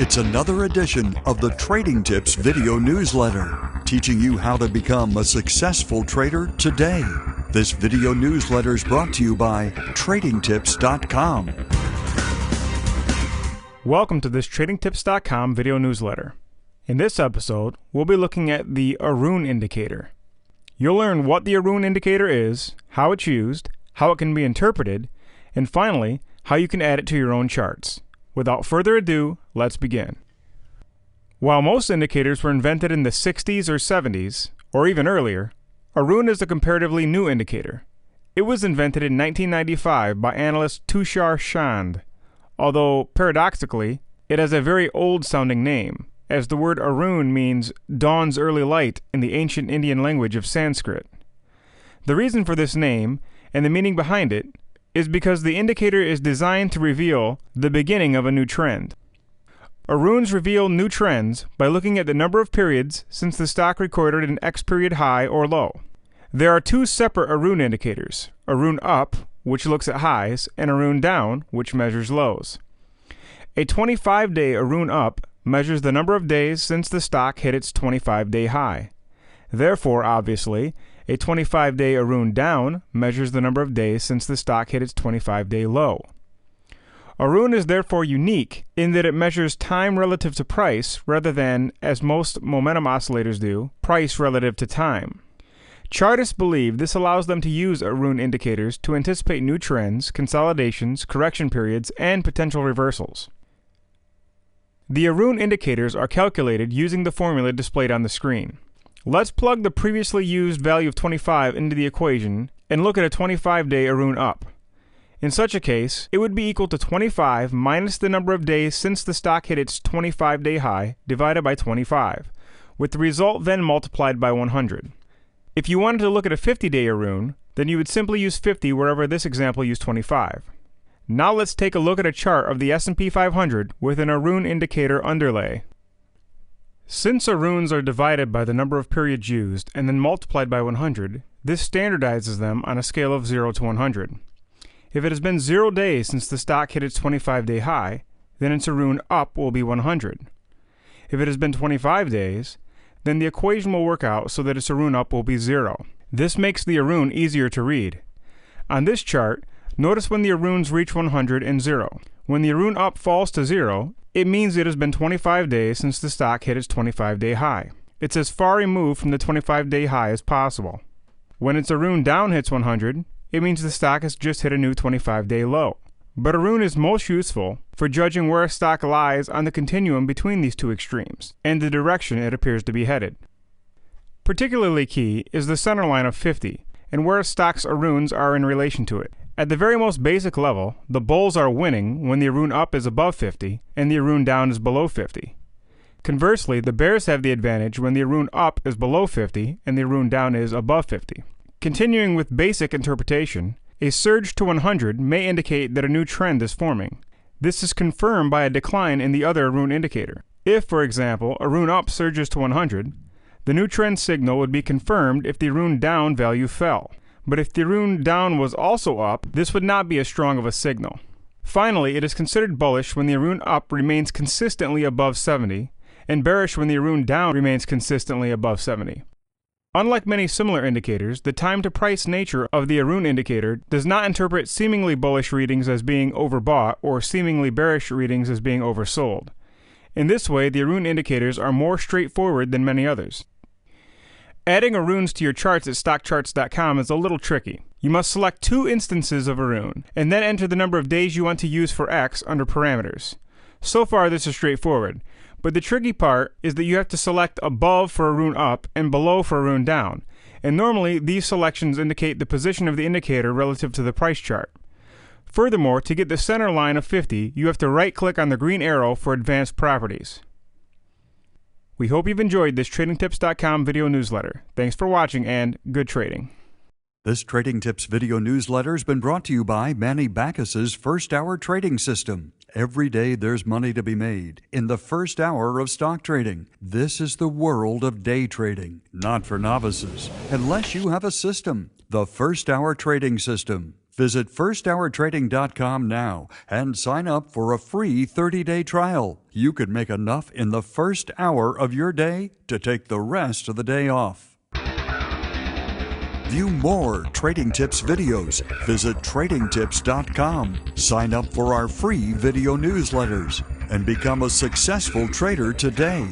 It's another edition of the Trading Tips video newsletter, teaching you how to become a successful trader today. This video newsletter is brought to you by TradingTips.com. Welcome to this TradingTips.com video newsletter. In this episode, we'll be looking at the Aroon Indicator. You'll learn what the Aroon Indicator is, how it's used, how it can be interpreted, and finally, how you can add it to your own charts. Without further ado, let's begin. While most indicators were invented in the 60s or 70s, or even earlier, Aroon is a comparatively new indicator. It was invented in 1995 by analyst Tushar Chand, although, paradoxically, it has a very old-sounding name, as the word Aroon means dawn's early light in the ancient Indian language of Sanskrit. The reason for this name, and the meaning behind it, is because the indicator is designed to reveal the beginning of a new trend. Aroons reveal new trends by looking at the number of periods since the stock recorded an X period high or low. There are two separate Aroon indicators, Aroon up, which looks at highs, and Aroon down, which measures lows. A 25-day Aroon up measures the number of days since the stock hit its 25-day high. Therefore, obviously, a 25-day Aroon down measures the number of days since the stock hit its 25-day low. Aroon is therefore unique in that it measures time relative to price rather than, as most momentum oscillators do, price relative to time. Chartists believe this allows them to use Aroon indicators to anticipate new trends, consolidations, correction periods, and potential reversals. The Aroon indicators are calculated using the formula displayed on the screen. Let's plug the previously used value of 25 into the equation and look at a 25-day Aroon up. In such a case, it would be equal to 25 minus the number of days since the stock hit its 25-day high divided by 25, with the result then multiplied by 100. If you wanted to look at a 50-day Aroon, then you would simply use 50 wherever this example used 25. Now let's take a look at a chart of the S&P 500 with an Aroon indicator underlay. Since Aroons are divided by the number of periods used and then multiplied by 100, this standardizes them on a scale of 0 to 100. If it has been 0 days since the stock hit its 25-day high, then its Aroon up will be 100. If it has been 25 days, then the equation will work out so that its Aroon up will be 0. This makes the Aroon easier to read. On this chart, notice when the Aroons reach 100 and 0. When the Aroon up falls to 0, it means it has been 25 days since the stock hit its 25-day high. It's as far removed from the 25-day high as possible. When its Aroon down hits 100, it means the stock has just hit a new 25-day low. But Aroon is most useful for judging where a stock lies on the continuum between these two extremes, and the direction it appears to be headed. Particularly key is the center line of 50, and where a stock's Aroons are in relation to it. At the very most basic level, the bulls are winning when the Aroon up is above 50 and the Aroon down is below 50. Conversely, the bears have the advantage when the Aroon up is below 50 and the Aroon down is above 50. Continuing with basic interpretation, a surge to 100 may indicate that a new trend is forming. This is confirmed by a decline in the other Aroon indicator. If, for example, Aroon up surges to 100, the new trend signal would be confirmed if the Aroon down value fell. But if the Aroon down was also up, this would not be as strong of a signal. Finally, it is considered bullish when the Aroon up remains consistently above 70, and bearish when the Aroon down remains consistently above 70. Unlike many similar indicators, the time-to-price nature of the Aroon indicator does not interpret seemingly bullish readings as being overbought or seemingly bearish readings as being oversold. In this way, the Aroon indicators are more straightforward than many others. Adding Aroons to your charts at StockCharts.com is a little tricky. You must select two instances of Aroon, and then enter the number of days you want to use for X under parameters. So far this is straightforward, but the tricky part is that you have to select above for Aroon up and below for Aroon down, and normally these selections indicate the position of the indicator relative to the price chart. Furthermore, to get the center line of 50, you have to right-click on the green arrow for advanced properties. We hope you've enjoyed this TradingTips.com video newsletter. Thanks for watching and good trading. This Trading Tips video newsletter has been brought to you by Manny Bacchus's First Hour Trading System. Every day there's money to be made in the first hour of stock trading. This is the world of day trading, not for novices, unless you have a system. The First Hour Trading System. Visit firsthourtrading.com now and sign up for a free 30-day trial. You could make enough in the first hour of your day to take the rest of the day off. View more Trading Tips videos. Visit tradingtips.com. Sign up for our free video newsletters and become a successful trader today.